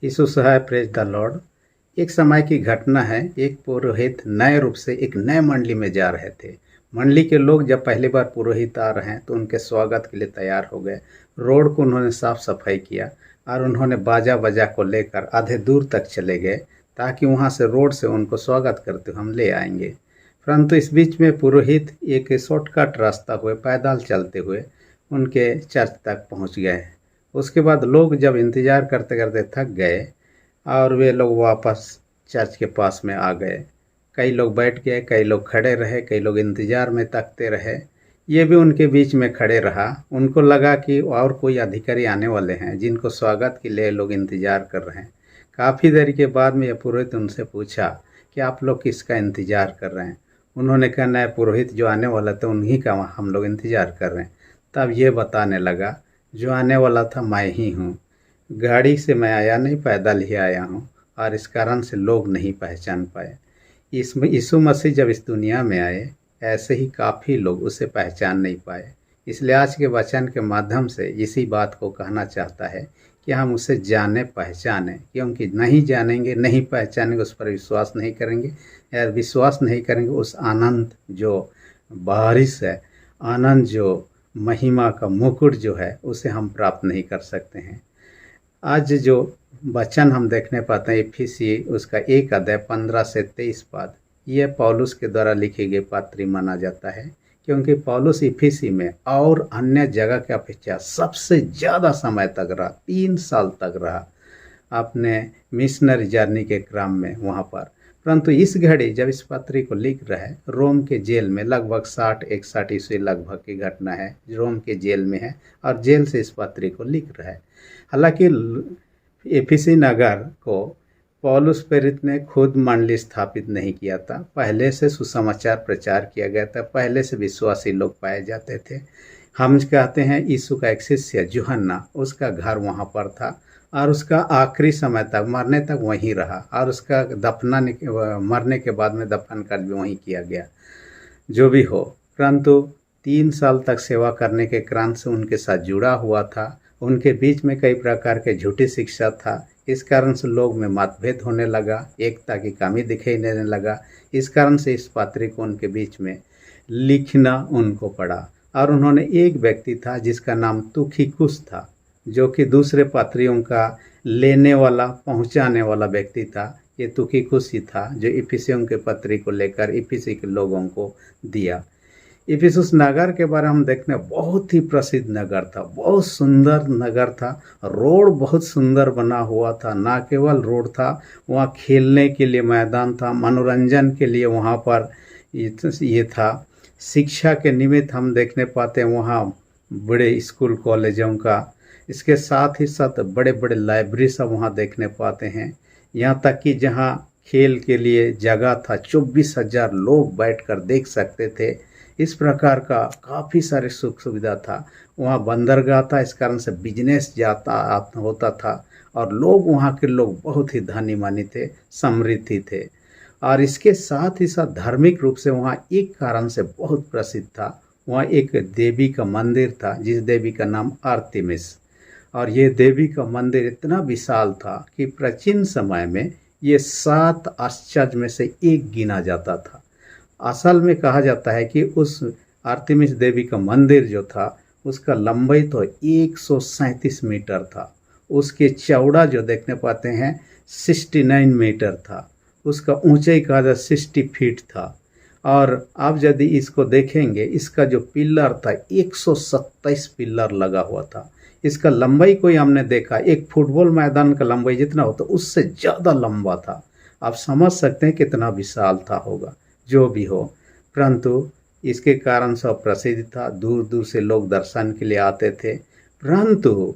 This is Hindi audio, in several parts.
यीशु सहाय, प्रेज द लॉर्ड। एक समय की घटना है। एक पुरोहित नए रूप से एक नए मंडली में जा रहे थे। मंडली के लोग जब पहली बार पुरोहित आ रहे हैं तो उनके स्वागत के लिए तैयार हो गए। रोड को उन्होंने साफ सफाई किया और उन्होंने बाजा बजा को लेकर आधे दूर तक चले गए ताकि वहां से रोड से उनको स्वागत करते हुए हम ले आएंगे। परंतु इस बीच में पुरोहित एक शॉर्टकट रास्ता हुए पैदल चलते हुए उनके चर्च तक पहुंच गए। उसके बाद लोग जब इंतज़ार करते करते थक गए और वे लोग वापस चर्च के पास में आ गए। कई लोग बैठ गए, कई लोग खड़े रहे, कई लोग इंतज़ार में तकते रहे। ये भी उनके बीच में खड़े रहा। उनको लगा कि और कोई अधिकारी आने वाले हैं जिनको स्वागत के लिए लोग इंतज़ार कर रहे हैं। काफ़ी देर के बाद में यह पुरोहित उनसे पूछा कि आप लोग किसका इंतज़ार कर रहे हैं। उन्होंने कहा, नया पुरोहित जो आने वाला था उन्हीं का हम लोग इंतज़ार कर रहे हैं। तब ये बताने लगा, जो आने वाला था मैं ही हूँ। गाड़ी से मैं आया नहीं, पैदल ही आया हूँ और इस कारण से लोग नहीं पहचान पाए। इसमें यीशु मसीह जब इस दुनिया में आए, ऐसे ही काफ़ी लोग उसे पहचान नहीं पाए। इसलिए आज के वचन के माध्यम से इसी बात को कहना चाहता है कि हम उसे जाने पहचाने, क्योंकि नहीं जानेंगे, नहीं पहचानेंगे, उस पर विश्वास नहीं करेंगे, या विश्वास नहीं करेंगे उस आनंद जो बारिश है, आनंद जो महिमा का मुकुट जो है, उसे हम प्राप्त नहीं कर सकते हैं। आज जो वचन हम देखने पाते हैं इफिसी उसका 1 अध्याय 15 से 23 पद, यह पौलुस के द्वारा लिखी गई पत्री माना जाता है, क्योंकि पौलुस इफिसी में और अन्य जगह की अपेक्षा सबसे ज़्यादा समय तक रहा, 3 साल तक रहा अपने मिशनरी जर्नी के क्रम में वहाँ पर। परंतु इस घड़ी जब इस पत्री को लिख रहा है, रोम के जेल में, लगभग 60-61 ईस्वी लगभग की घटना है, रोम के जेल में है और जेल से इस पत्री को लिख रहा है। हालांकि एफिसी नगर को पौलुस प्रेरित ने खुद मंडली स्थापित नहीं किया था। पहले से सुसमाचार प्रचार किया गया था, पहले से विश्वासी लोग पाए जाते थे। हम कहते हैं यीशु का एक शिष्य यूहन्ना, उसका घर वहाँ पर था और उसका आखिरी समय तक, मरने तक वहीं रहा और उसका मरने के बाद में दफन कर भी वहीं किया गया। जो भी हो, परंतु 3 साल तक सेवा करने के कारण से उनके साथ जुड़ा हुआ था। उनके बीच में कई प्रकार के झूठी शिक्षा था। इस कारण से लोग में मतभेद होने लगा, एकता की कमी दिखाई देने लगा। इस कारण से इस पत्री को उनके बीच में लिखना उनको पड़ा। और उन्होंने एक व्यक्ति था जिसका नाम तुखिकुस था, जो कि दूसरे पत्रियों का लेने वाला, पहुंचाने वाला व्यक्ति था। ये तुखिकुस ही था जो इफिसियों के पत्री को लेकर इफिसी के लोगों को दिया। इफिसुस नगर के बारे में हम देखने, बहुत ही प्रसिद्ध नगर था, बहुत सुंदर नगर था। रोड बहुत सुंदर बना हुआ था। ना केवल रोड था, वहाँ खेलने के लिए मैदान था, मनोरंजन के लिए वहाँ पर ये था। शिक्षा के निमित्त हम देखने पाते हैं वहाँ बड़े स्कूल कॉलेजों का, इसके साथ ही साथ बड़े बड़े लाइब्रेरी सब वहाँ देखने पाते हैं। यहाँ तक कि जहाँ खेल के लिए जगह था, 24,000 लोग बैठकर देख सकते थे। इस प्रकार का काफ़ी सारे सुख सुविधा था। वहाँ बंदरगाह था, इस कारण से बिजनेस होता था और लोग, वहाँ के लोग बहुत ही धनी मानी थे, समृद्धि थे। और इसके साथ ही साथ धार्मिक रूप से वहाँ एक कारण से बहुत प्रसिद्ध था। वहाँ एक देवी का मंदिर था जिस देवी का नाम आर्तेमिस। और ये देवी का मंदिर इतना विशाल था कि प्राचीन समय में ये 7 आश्चर्य में से एक गिना जाता था। असल में कहा जाता है कि उस आर्तेमिस देवी का मंदिर जो था, उसका लंबाई तो 137 मीटर था। उसके चौड़ा जो देखने पाते हैं 69 मीटर था। उसका ऊंचाई कहा जाए 60 फीट था। और आप यदि इसको देखेंगे, इसका जो पिलर था 127 पिलर लगा हुआ था। इसका लंबाई कोई हमने देखा, एक फुटबॉल मैदान का लंबाई जितना होता उससे ज़्यादा लंबा था। आप समझ सकते हैं कितना विशाल था होगा। जो भी हो, परंतु इसके कारण सब प्रसिद्ध था, दूर दूर से लोग दर्शन के लिए आते थे। परंतु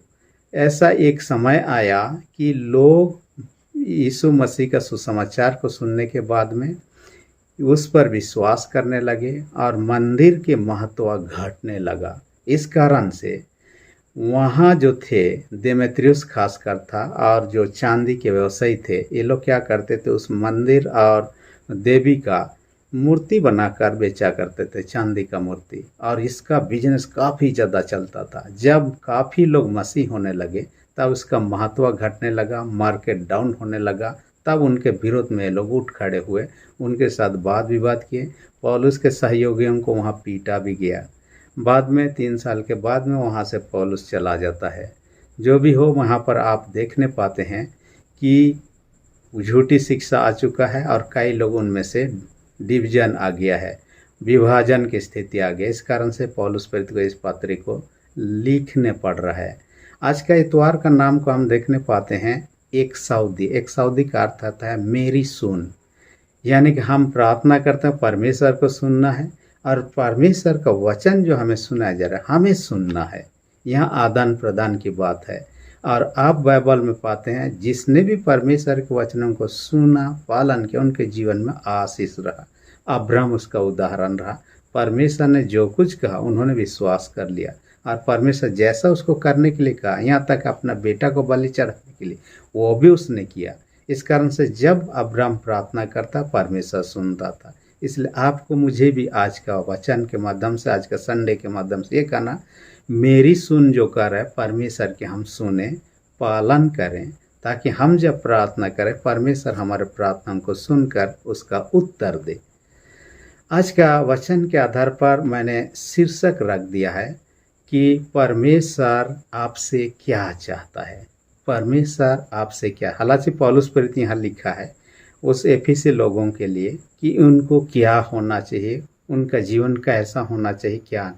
ऐसा एक समय आया कि लोग यीशु मसीह का सुसमाचार को सुनने के बाद में उस पर विश्वास करने लगे और मंदिर के महत्व घटने लगा। इस कारण से वहाँ जो थे, देमेत्रियुस खासकर था और जो चांदी के व्यवसायी थे, ये लोग क्या करते थे, उस मंदिर और देवी का मूर्ति बनाकर बेचा करते थे, चांदी का मूर्ति। और इसका बिजनेस काफ़ी ज़्यादा चलता था। जब काफ़ी लोग मसीह होने लगे तब उसका महत्व घटने लगा, मार्केट डाउन होने लगा। तब उनके विरोध में लोग उठ खड़े हुए, उनके साथ वाद विवाद किए। पौलुस के सहयोगियों को वहाँ पीटा भी गया। बाद में 3 साल के बाद में वहाँ से पौलुस चला जाता है। जो भी हो, वहाँ पर आप देखने पाते हैं कि झूठी शिक्षा आ चुका है और कई लोग उनमें से डिवीजन आ गया है, विभाजन की स्थिति आ गई। इस कारण से पौलुस प्रेरित को इस पत्री को लिखने पड़ रहा है। आज का इतवार का नाम को हम देखने पाते हैं एक सऊदी। एक सऊदी का अर्थ आता है मेरी सुन, यानी कि हम प्रार्थना करते हैं, परमेश्वर को सुनना है और परमेश्वर का वचन जो हमें सुनाया जा रहा है हमें सुनना है। यहाँ आदान प्रदान की बात है। और आप बाइबल में पाते हैं जिसने भी परमेश्वर के वचनों को सुना, पालन किया, उनके जीवन में आशीष रहा। अब्राहम उसका उदाहरण रहा। परमेश्वर ने जो कुछ कहा उन्होंने विश्वास कर लिया और परमेश्वर जैसा उसको करने के लिए कहा, यहाँ तक अपना बेटा को बलि चढ़ाने के लिए, वो भी उसने किया। इस कारण से जब अब्राहम प्रार्थना करता, परमेश्वर सुनता था। इसलिए आपको मुझे भी आज का वचन के माध्यम से, आज का संडे के माध्यम से ये कहना, मेरी सुन जो कर है परमेश्वर के हम सुने, पालन करें, ताकि हम जब प्रार्थना करें परमेश्वर हमारे प्रार्थना को सुनकर उसका उत्तर दे। आज का वचन के आधार पर मैंने शीर्षक रख दिया है कि परमेश्वर आपसे क्या चाहता है। परमेश्वर आपसे क्या, हालांकि पौलुस प्रेरित यहाँ लिखा है उस एफिसी लोगों के लिए कि उनको क्या होना चाहिए, उनका जीवन कैसा होना चाहिए, क्या।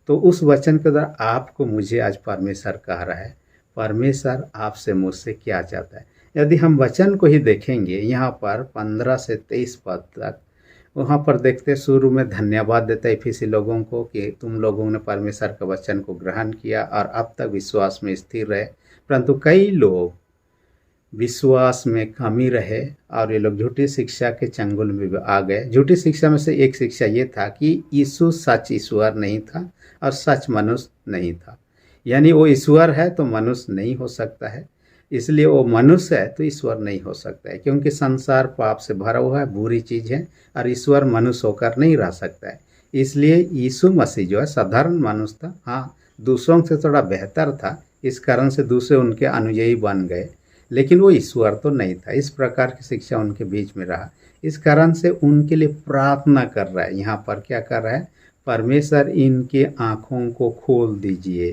तो उस वचन के द्वारा आपको मुझे आज परमेश्वर कह रहा है, परमेश्वर आपसे मुझसे क्या चाहता है। यदि हम वचन को ही देखेंगे, यहाँ पर 15 से 23 पद तक, वहाँ पर देखते शुरू में धन्यवाद देता है एफिसी लोगों को कि तुम लोगों ने परमेश्वर का वचन को ग्रहण किया और अब तक विश्वास में स्थिर रहे। परंतु कई लोग विश्वास में कमी रहे और ये लोग झूठी शिक्षा के चंगुल में आ गए। झूठी शिक्षा में से एक शिक्षा ये था कि यीशु सच ईश्वर नहीं था और सच मनुष्य नहीं था। यानी वो ईश्वर है तो मनुष्य नहीं हो सकता है, इसलिए वो मनुष्य है तो ईश्वर नहीं हो सकता है, क्योंकि संसार पाप से भरा हुआ है, बुरी चीज़ है और ईश्वर मनुष्य होकर नहीं रह सकता है। इसलिए यीशु मसीह जो है साधारण मनुष्य था, हाँ दूसरों से थोड़ा बेहतर था, इस कारण से दूसरे उनके अनुयायी बन गए, लेकिन वो ईश्वर तो नहीं था। इस प्रकार की शिक्षा उनके बीच में रहा। इस कारण से उनके लिए प्रार्थना कर रहा है। यहाँ पर क्या कर रहा है, परमेश्वर इनके आँखों को खोल दीजिए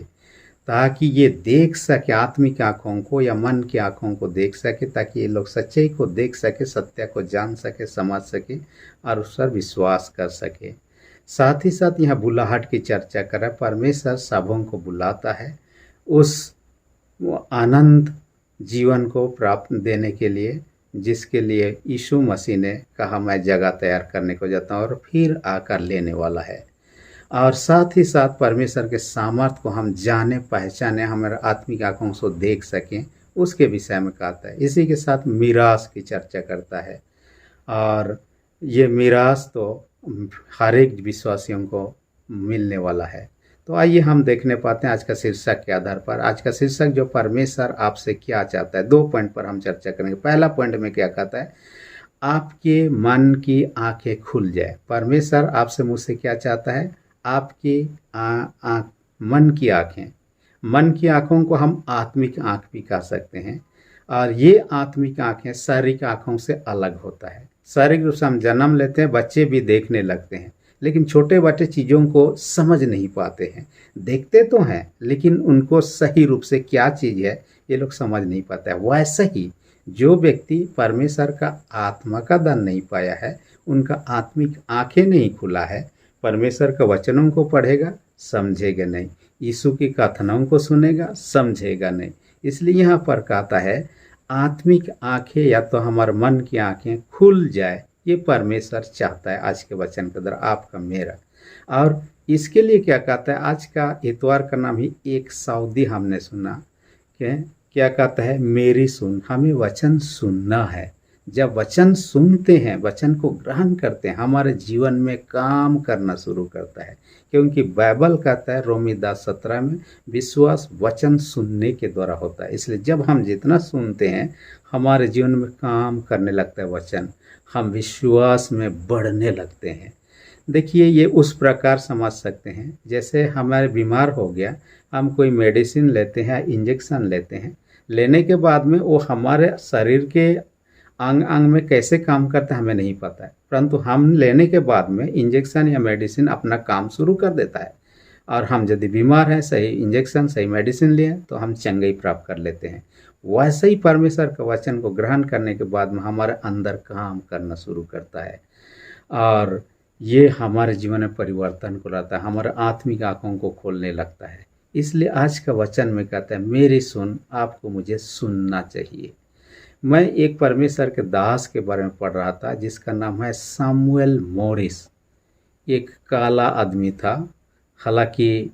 ताकि ये देख सके, आत्मिक आँखों को या मन की आँखों को देख सके, ताकि ये लोग सच्चाई को देख सके, सत्य को जान सके, समझ सके और उस पर विश्वास कर सके। साथ ही साथ यहाँ बुलाहट की चर्चा कर रहा है। परमेश्वर सबों को बुलाता है उस आनंद जीवन को प्राप्त देने के लिए, जिसके लिए यीशु मसीह ने कहा मैं जगह तैयार करने को जाता हूँ और फिर आकर लेने वाला है। और साथ ही साथ परमेश्वर के सामर्थ्य को हम जाने, पहचाने, हमारे आत्मिक आँखों से देख सकें, उसके विषय में कहता है। इसी के साथ मीरास की चर्चा करता है और ये मीरास तो हर एक विश्वासियों को मिलने वाला है। तो आइए हम देखने पाते हैं आज का शीर्षक के आधार पर। आज का शीर्षक जो परमेश्वर आपसे क्या चाहता है, 2 पॉइंट पर हम चर्चा करेंगे। पहला पॉइंट में क्या कहता है, आपके मन की आंखें खुल जाए। परमेश्वर आपसे मुझसे क्या चाहता है, आपकी मन की आंखें। मन की आंखों को हम आत्मिक आंख भी कह सकते हैं और ये आत्मिक आंखें शारीरिक आंखों से अलग होता है। शारीरिक रूप से हम जन्म लेते हैं, बच्चे भी देखने लगते हैं, लेकिन छोटे बड़े चीज़ों को समझ नहीं पाते हैं। देखते तो हैं लेकिन उनको सही रूप से क्या चीज़ है ये लोग समझ नहीं पाते हैं। वैसे ही जो व्यक्ति परमेश्वर का आत्मा का दान नहीं पाया है, उनका आत्मिक आंखें नहीं खुला है, परमेश्वर के वचनों को पढ़ेगा समझेगा नहीं, यीशु की कथनों को सुनेगा समझेगा नहीं। इसलिए यहाँ पर कहता है आत्मिक आंखें या तो हमारे मन की आंखें खुल जाए, ये परमेश्वर चाहता है आज के वचन के द्वारा आपका मेरा। और इसके लिए क्या कहता है, आज का इतवार का नाम ही एक सऊदी हमने सुना कि क्या कहता है, मेरी सुन। हमें वचन सुनना है। जब वचन सुनते हैं, वचन को ग्रहण करते हैं, हमारे जीवन में काम करना शुरू करता है, क्योंकि बाइबल कहता है रोमी 10:17 में विश्वास वचन सुनने के द्वारा होता है। इसलिए जब हम जितना सुनते हैं हमारे जीवन में काम करने लगता है वचन, हम विश्वास में बढ़ने लगते हैं। देखिए, ये उस प्रकार समझ सकते हैं जैसे हमारे बीमार हो गया, हम कोई मेडिसिन लेते हैं, इंजेक्शन लेते हैं, लेने के बाद में वो हमारे शरीर के अंग अंग में कैसे काम करता है हमें नहीं पता है, परंतु हम लेने के बाद में इंजेक्शन या मेडिसिन अपना काम शुरू कर देता है। और हम यदि बीमार हैं, सही इंजेक्शन सही मेडिसिन लिए तो हम चंगाई प्राप्त कर लेते हैं। वैसे ही परमेश्वर के वचन को ग्रहण करने के बाद में हमारे अंदर काम करना शुरू करता है, और ये हमारे जीवन में परिवर्तन को लाता है, हमारे आत्मिक आँखों को खोलने लगता है। इसलिए आज का वचन में कहता है, मेरी सुन, आपको मुझे सुनना चाहिए। मैं एक परमेश्वर के दास के बारे में पढ़ रहा था जिसका नाम है सामुएल मॉरिस। एक काला आदमी था, हालांकि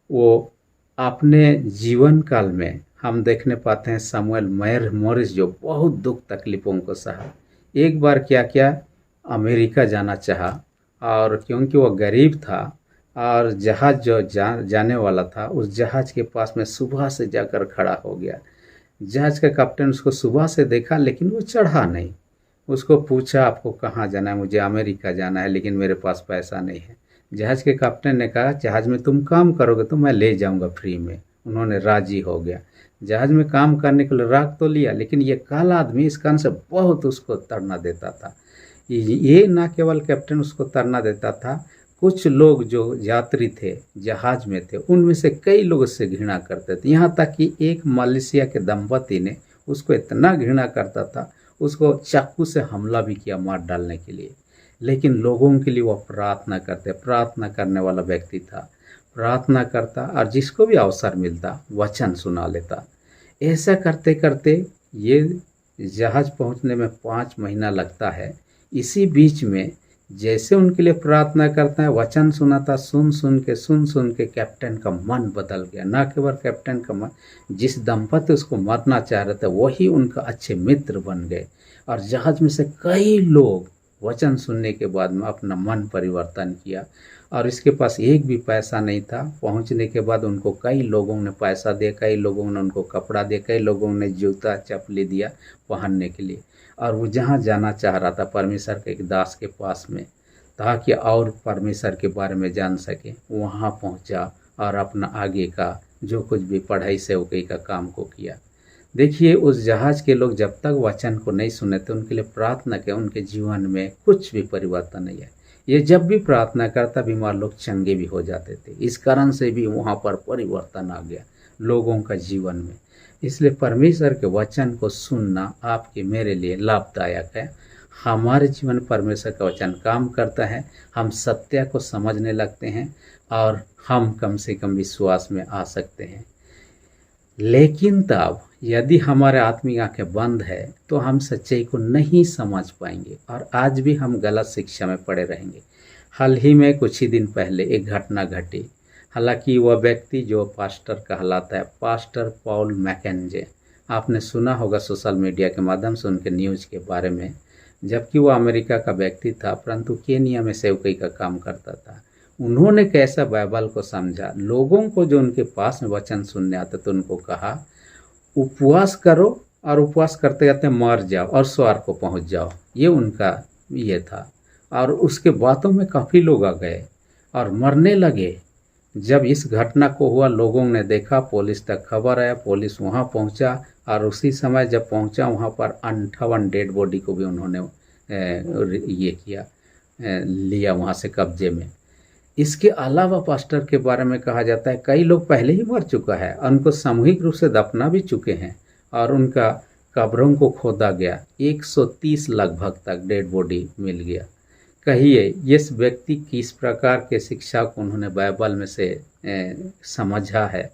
वो अपने जीवन काल में हम देखने पाते हैं सामुएल मॉरिस जो बहुत दुख तकलीफ़ों को सहा। एक बार क्या किया, अमेरिका जाना चाहा, और क्योंकि वो गरीब था और जहाज़ जो जाने वाला था, उस जहाज़ के पास में सुबह से जाकर खड़ा हो गया। जहाज़ का कप्तान उसको सुबह से देखा लेकिन वो चढ़ा नहीं। उसको पूछा, आपको कहाँ जाना है? मुझे अमेरिका जाना है, लेकिन मेरे पास पैसा नहीं है। जहाज़ के कप्तान ने कहा, जहाज़ में तुम काम करोगे तो मैं ले जाऊंगा फ्री में। उन्होंने राजी हो गया, जहाज़ में काम करने के लिए रख तो लिया, लेकिन ये काला आदमी इस कारण से बहुत उसको तरना देता था। ये ना केवल कैप्टन उसको तरना देता था, कुछ लोग जो यात्री थे जहाज में थे उनमें से कई लोग उससे घृणा करते थे। यहाँ तक कि एक मलेशिया के दंपति ने उसको इतना घृणा करता था, उसको चाकू से हमला भी किया मार डालने के लिए। लेकिन लोगों के लिए वो प्रार्थना करने वाला व्यक्ति था, प्रार्थना करता और जिसको भी अवसर मिलता वचन सुना लेता। ऐसा करते करते ये जहाज पहुंचने में 5 महीना लगता है। इसी बीच में जैसे उनके लिए प्रार्थना करता है, वचन सुनाता, सुन सुन के कैप्टन का मन बदल गया। ना केवल कैप्टन का मन, जिस दंपति उसको मारना चाह रहे थे वही उनका अच्छे मित्र बन गए। और जहाज में से कई लोग वचन सुनने के बाद में अपना मन परिवर्तन किया। और इसके पास एक भी पैसा नहीं था। पहुंचने के बाद उनको कई लोगों ने पैसा दिया, कई लोगों ने उनको कपड़ा दिया, कई लोगों ने जूता चप्पली दिया पहनने के लिए। और वो जहाँ जाना चाह रहा था परमेश्वर के एक दास के पास में, ताकि और परमेश्वर के बारे में जान सके, वहाँ पहुँचा और अपना आगे का जो कुछ भी पढ़ाई सेवकाई का काम को किया। देखिए, उस जहाज के लोग जब तक वचन को नहीं सुने थे, उनके लिए प्रार्थना किया, उनके जीवन में कुछ भी परिवर्तन नहीं है। ये जब भी प्रार्थना करता, बीमार लोग चंगे भी हो जाते थे। इस कारण से भी वहाँ पर परिवर्तन आ गया लोगों का जीवन में। इसलिए परमेश्वर के वचन को सुनना आपके मेरे लिए लाभदायक है। हमारे जीवन में परमेश्वर का वचन काम करता है, हम सत्य को समझने लगते हैं और हम कम से कम विश्वास में आ सकते हैं। लेकिन तब यदि हमारे आत्मिक आंखें बंद है तो हम सच्चाई को नहीं समझ पाएंगे और आज भी हम गलत शिक्षा में पड़े रहेंगे। हाल ही में कुछ ही दिन पहले एक घटना घटी। हालांकि वह व्यक्ति जो पास्टर कहलाता है, पास्टर पॉल मैकेंजे, आपने सुना होगा सोशल मीडिया के माध्यम से उनके न्यूज़ के बारे में। जबकि वो अमेरिका का व्यक्ति था, परंतु केनिया में सेवकाई का काम करता था। उन्होंने कैसा बाइबल को समझा, लोगों को जो उनके पास में वचन सुनने आते तो उनको कहा, उपवास करो और उपवास करते करते मर जाओ और स्वर्ग को पहुंच जाओ। ये उनका ये था। और उसके बातों में काफ़ी लोग आ गए और मरने लगे। जब इस घटना को हुआ, लोगों ने देखा, पुलिस तक खबर आया, पुलिस वहां पहुंचा और उसी समय जब पहुंचा वहां पर 58 डेड बॉडी को भी उन्होंने ये किया, लिया वहां से कब्जे में। इसके अलावा पास्टर के बारे में कहा जाता है कई लोग पहले ही मर चुका है, उनको सामूहिक रूप से दफना भी चुके हैं और उनका कब्रों को खोदा गया। 130 लगभग तक डेड बॉडी मिल गया। कहिए इस व्यक्ति किस प्रकार के शिक्षा को उन्होंने बाइबल में से समझा है।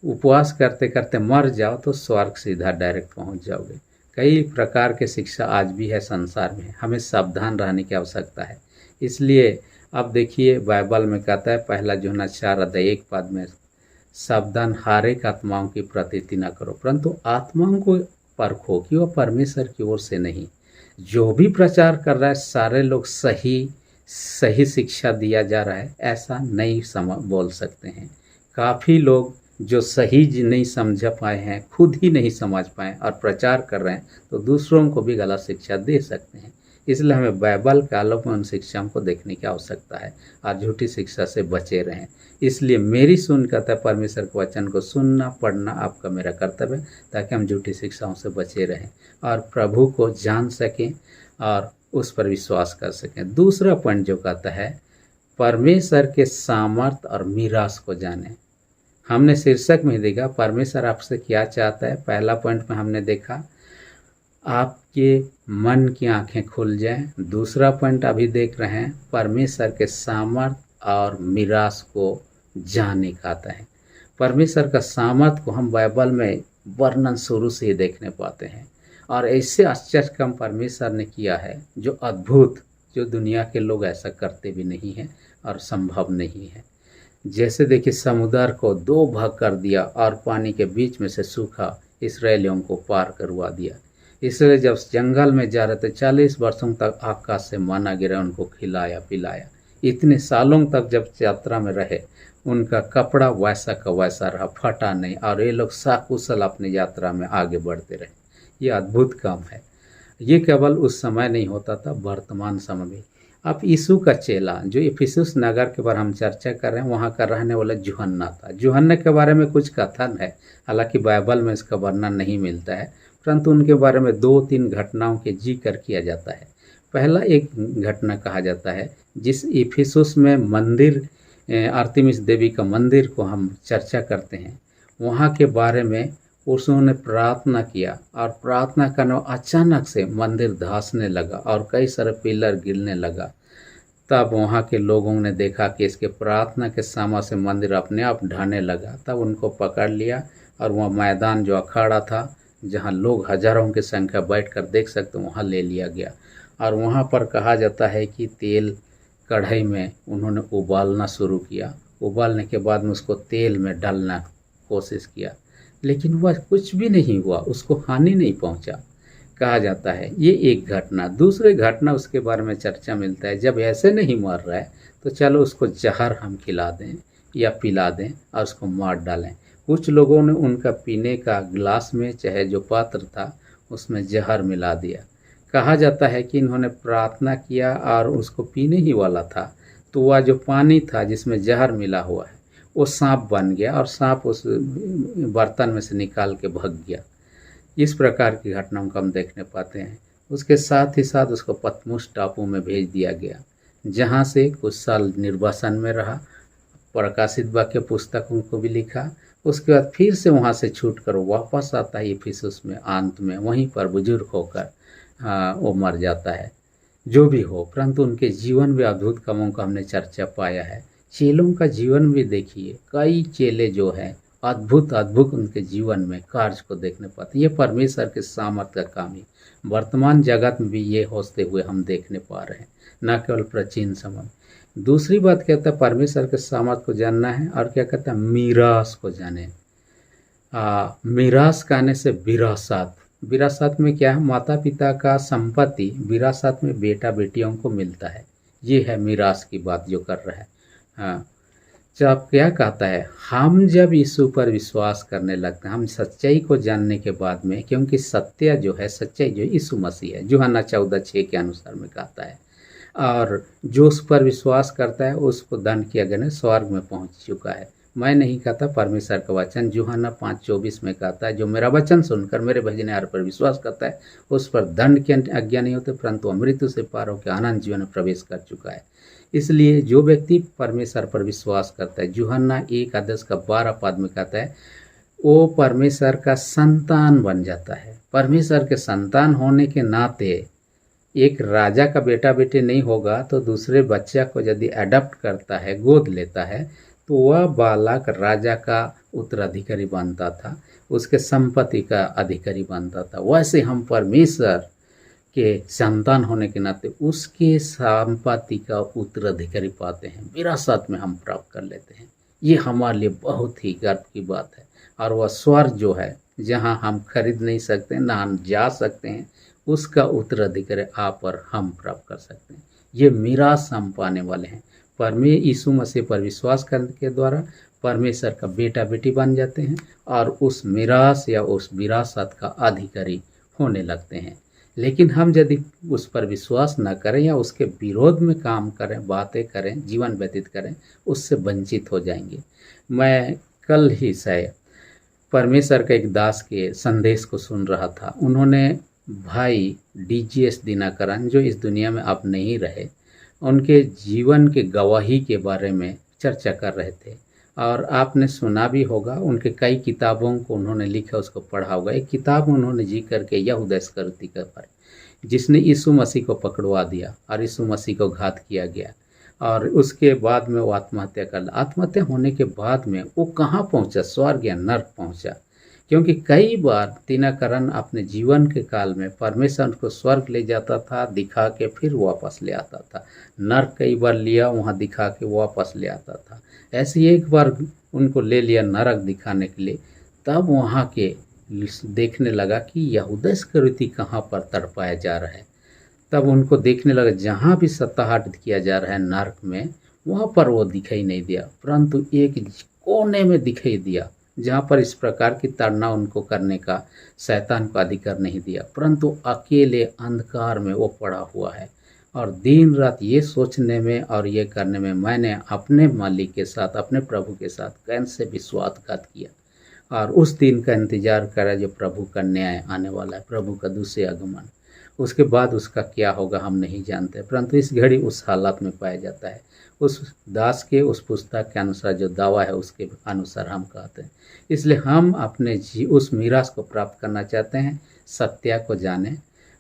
उपवास करते करते मर जाओ तो स्वर्ग सीधा डायरेक्ट पहुंच जाओगे। कई प्रकार के शिक्षा आज भी है संसार में, हमें सावधान रहने की आवश्यकता है। इसलिए अब देखिए, बाइबल में कहता है, पहला यूहन्ना 4:1 में, सावधान, हर एक आत्माओं की प्रतीति न करो, परंतु आत्माओं को परखो कि वह परमेश्वर की ओर से नहीं। जो भी प्रचार कर रहा है सारे लोग सही शिक्षा दिया जा रहा है ऐसा नहीं बोल सकते हैं। काफ़ी लोग जो सही नहीं समझ पाए हैं, खुद ही नहीं समझ पाए और प्रचार कर रहे हैं, तो दूसरों को भी गलत शिक्षा दे सकते हैं। इसलिए हमें बाइबल के आलोक में उन शिक्षाओं को देखने की आवश्यकता है और झूठी शिक्षा से बचे रहें। इसलिए मेरी सुन कहता है परमेश्वर के वचन को सुनना पढ़ना आपका मेरा कर्तव्य है, ताकि हम झूठी शिक्षाओं से बचे रहें और प्रभु को जान सकें और उस पर विश्वास कर सकें। दूसरा पॉइंट जो कहता है परमेश्वर के सामर्थ्य और मीरास को जानें। हमने शीर्षक में देखा परमेश्वर आपसे क्या चाहता है। पहला पॉइंट में हमने देखा आपके मन की आंखें खुल जाएं। दूसरा पॉइंट अभी देख रहे हैं परमेश्वर के सामर्थ्य और मीरास को जानने का आता है। परमेश्वर का सामर्थ्य को हम बाइबल में वर्णन शुरू से ही देखने पाते हैं और ऐसे आश्चर्य काम परमेश्वर ने किया है जो अद्भुत, जो दुनिया के लोग ऐसा करते भी नहीं हैं और संभव नहीं है। जैसे देखिए समुद्र को दो भाग कर दिया और पानी के बीच में से सूखा इस्राएलियों को पार करवा दिया। इसलिए जब जंगल में जा रहे थे 40 वर्षों तक आकाश से मन्ना गिरा, उनको खिलाया पिलाया। इतने सालों तक जब यात्रा में रहे उनका कपड़ा वैसा का वैसा रहा, फटा नहीं और ये लोग सकुशल अपनी यात्रा में आगे बढ़ते रहे। ये अद्भुत काम है। ये केवल उस समय नहीं होता था, वर्तमान समय में। अब यीशु का चेला जो इफिसुस नगर के बारे हम चर्चा कर रहे हैं, वहाँ का रहने वाला यूहन्ना था। यूहन्ना के बारे में कुछ कथन है, हालांकि बाइबल में इसका वर्णन नहीं मिलता है, परंतु उनके बारे में 2-3 घटनाओं के जिक्र किया जाता है। पहला एक घटना कहा जाता है जिस इफिसुस में मंदिर आर्तेमिस देवी का मंदिर को हम चर्चा करते हैं, वहाँ के बारे में उन्होंने प्रार्थना किया और प्रार्थना करने अचानक से मंदिर धंसने लगा और कई सारे पिलर गिरने लगा। तब वहाँ के लोगों ने देखा कि इसके प्रार्थना के समय से मंदिर अपने आप ढहने लगा। तब उनको पकड़ लिया और वह मैदान जो अखाड़ा था जहाँ लोग हजारों की संख्या बैठकर देख सकते वहाँ ले लिया गया और वहाँ पर कहा जाता है कि तेल कढ़ाई में उन्होंने उबालना शुरू किया। उबालने के बाद में उसको तेल में डालना कोशिश किया, लेकिन वह कुछ भी नहीं हुआ, उसको हानि नहीं पहुंचा, कहा जाता है। ये एक घटना। दूसरे घटना उसके बारे में चर्चा मिलता है, जब ऐसे नहीं मर रहा है तो चलो उसको जहर हम खिला दें या पिला दें और उसको मार डालें। कुछ लोगों ने उनका पीने का गिलास में चाहे जो पात्र था उसमें जहर मिला दिया। कहा जाता है कि इन्होंने प्रार्थना किया और उसको पीने ही वाला था तो वह जो पानी था जिसमें जहर मिला हुआ है वो सांप बन गया और सांप उस बर्तन में से निकाल के भाग गया। इस प्रकार की घटनाओं को हम देखने पाते हैं। उसके साथ ही साथ उसको पतमुस टापू में भेज दिया गया, जहाँ से कुछ साल निर्वासन में रहा। प्रकाशित वाक्य पुस्तकों को भी लिखा। उसके बाद फिर से वहाँ से छूट कर वापस आता है इफिसुस में। अंत में वहीं पर बुजुर्ग होकर वो मर जाता है। जो भी हो, परंतु उनके जीवन में अद्भुत कामों का हमने चर्चा पाया है। चेलों का जीवन भी देखिए, कई चेले जो है अद्भुत अद्भुत उनके जीवन में कार्य को देखने पाते। ये परमेश्वर के सामर्थ्य का काम है। वर्तमान जगत में भी ये होते हुए हम देखने पा रहे हैं, न केवल प्राचीन समय। दूसरी बात कहता है परमेश्वर के सामर्थ्य को जानना है और क्या कहता है मीरास को जाने। मीरास कहने से विरासत। विरासत में क्या है, माता पिता का संपत्ति विरासत में बेटा बेटियों को मिलता है। ये है मीरास की बात जो कर रहा है। हाँ, जब क्या कहता है, हम जब यीशु पर विश्वास करने लगते हैं, हम सच्चाई को जानने के बाद में, क्योंकि सत्य जो है, सच्चाई जो यीशु मसीह है, यूहन्ना 14:6 के अनुसार में कहता है, और जो उस पर विश्वास करता है उसको दंड किया गया स्वर्ग में पहुंच चुका है। मैं नहीं कहता, परमेश्वर का वचन यूहन्ना 5:24 में कहता है, जो मेरा वचन सुनकर मेरे भेजने हार पर विश्वास करता है उस पर दंड की आज्ञा नहीं होते, परंतु मृत्यु से पार होकर अनंत जीवन में प्रवेश कर चुका है। इसलिए जो व्यक्ति परमेश्वर पर विश्वास करता है, यूहन्ना 1:12 में कहता है, वो परमेश्वर का संतान बन जाता है। परमेश्वर के संतान होने के नाते एक राजा का बेटा बेटी नहीं होगा तो दूसरे बच्चा को यदि अडॉप्ट करता है, गोद लेता है, तो वह बालक राजा का उत्तराधिकारी बनता था, उसके संपत्ति का अधिकारी बनता था। वैसे हम परमेश्वर के संतान होने के नाते उसके संपत्ति का उत्तराधिकारी पाते हैं, विरासत में हम प्राप्त कर लेते हैं। ये हमारे लिए बहुत ही गर्व की बात है। और वह स्वर्ग जो है, जहाँ हम खरीद नहीं सकते, ना हम जा सकते हैं, उसका उत्तराधिकारी आप और हम प्राप्त कर सकते हैं। ये मीरास हम पाने वाले हैं। यीशु मसीह पर विश्वास करने के द्वारा परमेश्वर का बेटा बेटी बन जाते हैं और उस मीरास या उस विरासत का अधिकारी होने लगते हैं। लेकिन हम यदि उस पर विश्वास न करें या उसके विरोध में काम करें, बातें करें, जीवन व्यतीत करें, उससे वंचित हो जाएंगे। मैं कल ही शायद परमेश्वर के एक दास के संदेश को सुन रहा था। उन्होंने भाई डीजीएस दिनकरन, जो इस दुनिया में अब नहीं रहे, उनके जीवन के गवाही के बारे में चर्चा कर रहे थे। और आपने सुना भी होगा, उनके कई किताबों को उन्होंने लिखा, उसको पढ़ा होगा। एक किताब उन्होंने जिक्र किया यहूदा इस्करियोती के बारे, जिसने यीशु मसीह को पकड़वा दिया और यीशु मसीह को घात किया गया, और उसके बाद में वो आत्महत्या कर लिया। आत्महत्या होने के बाद में वो कहाँ पहुँचा? स्वर्ग या नर्क पहुँचा। क्योंकि कई बार दिनकरन अपने जीवन के काल में परमेश्वर को स्वर्ग ले जाता था, दिखा के फिर वापस ले आता था। नर्क कई बार लिया, वहाँ दिखा के वापस ले आता था। ऐसे ही एक बार उनको ले लिया नरक दिखाने के लिए, तब वहाँ के देखने लगा कि यहूदा इस्करियोती कहाँ पर तड़पाया जा रहा है। तब उनको देखने लगा जहाँ भी सत्ताहट किया जा रहा है नर्क में, वहाँ पर वो दिखाई नहीं दिया, परंतु एक कोने में दिखाई दिया, जहाँ पर इस प्रकार की ताड़ना उनको करने का शैतान को अधिकार नहीं दिया, परंतु अकेले अंधकार में वो पड़ा हुआ है। और दिन रात ये सोचने में और ये करने में मैंने अपने मालिक के साथ, अपने प्रभु के साथ कैसे विश्वासघात किया, और उस दिन का इंतजार करा जो प्रभु का न्याय आने वाला है, प्रभु का दूसरे आगमन। उसके बाद उसका क्या होगा हम नहीं जानते, परंतु इस घड़ी उस हालत में पाया जाता है। उस दास के उस पुस्तक के अनुसार जो दावा है उसके अनुसार हम कहते हैं। इसलिए हम अपने उस मीरास को प्राप्त करना चाहते हैं, सत्य को जाने,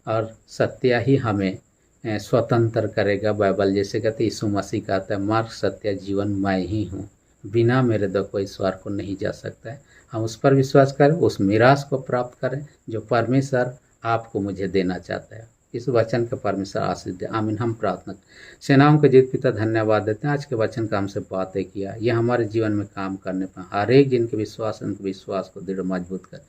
और सत्य ही हमें स्वतंत्र करेगा। बाइबल जैसे कहते यीशु मसीह कहता है, मार्ग सत्य जीवन मैं ही हूँ, बिना मेरे दो कोई स्वर्ग को नहीं जा सकता है। हम उस पर विश्वास करें, उस मीरास को प्राप्त करें जो परमेश्वर आपको मुझे देना चाहता है। इस वचन का परमेश्वर आशीष दे, आमीन। हम प्रार्थना। सेनाओं के जीत पिता धन्यवाद देते हैं, आज के वचन का हमसे बातें किया, यह हमारे जीवन में काम करने पर हर एक जिनके विश्वास, उनके विश्वास को दृढ़ मजबूत कर,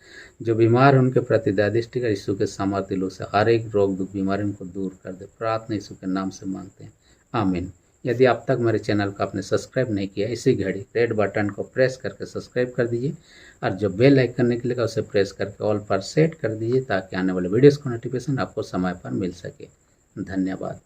जो बीमार है उनके प्रति दृष्टि कर, यीशु के सामर्थ्य दिलों से हर एक रोग दुख बीमारी उनको दूर कर दे। प्रार्थना यीशु के नाम से मांगते हैं, आमीन। यदि अब तक मेरे चैनल को आपने सब्सक्राइब नहीं किया, इसी घड़ी रेड बटन को प्रेस करके सब्सक्राइब कर दीजिए, और जो बेल आइकन निकलेगा उसे प्रेस करके ऑल पर सेट कर दीजिए, ताकि आने वाले वीडियोस का नोटिफिकेशन आपको समय पर मिल सके। धन्यवाद।